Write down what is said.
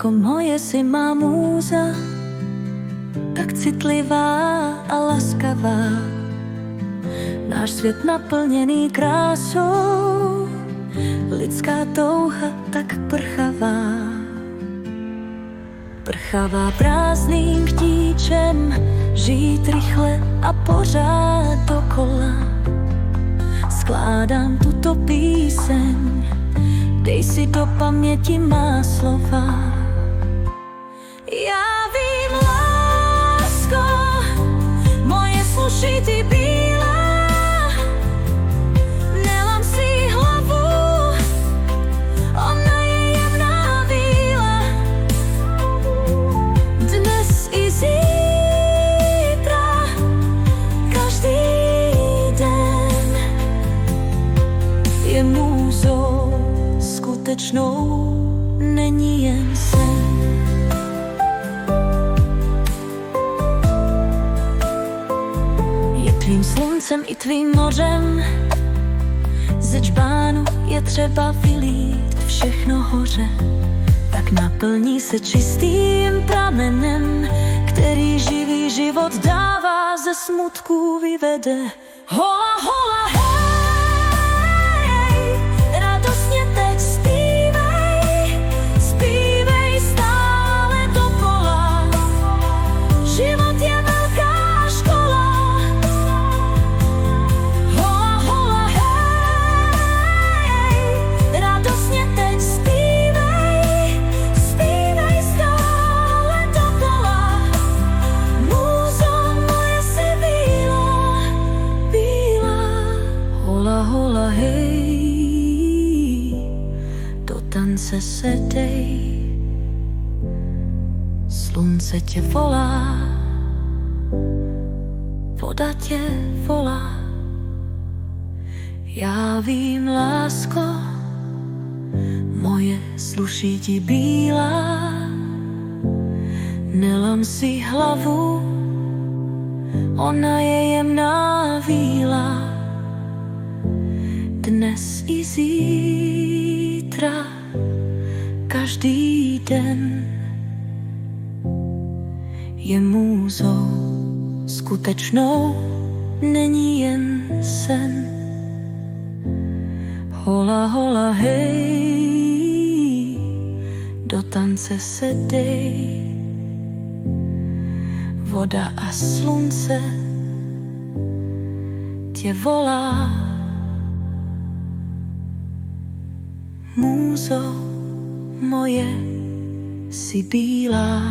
Ako moje si má múza, tak citlivá a laskavá. Náš svet naplnený krásou, lidská touha tak prchavá. Prchavá prázdným chtíčem, žít rychle a pořád dokola. Skládám tuto píseň, dej si do paměti má slova. Já vím, lásko, moje sluší ty bílá, nelam si hlavu, ona je jemná víla. Dnes i zítra, každý den je múzou skutečnou, není jen sen. Je tvým sluncem i tvým mořem, ze džbánu je třeba vylít všechno hoře. Tak naplní se čistým pramenem, který živý život dává, ze smutků vyvede. Hola, hola, hej, radostně teď zpívej, zpívej stále dokola. Život je velká škola. Hola, hola, hej, radostně teď zpívej, zpívej stále dokola. Múzo moje si bílá, bílá. Hola, hola, hej, do tance se dej, slunce tě volá, voda tě volá. Já vím, lásko, moje sluší ti bílá, nelam si hlavu, ona je jemná víla. Dnes i zítra, každý den je múzou skutečnou, není jen sen. Hola, hola, hej, do tance se dej, voda a slunce tě volá. Múzo moje si bílá.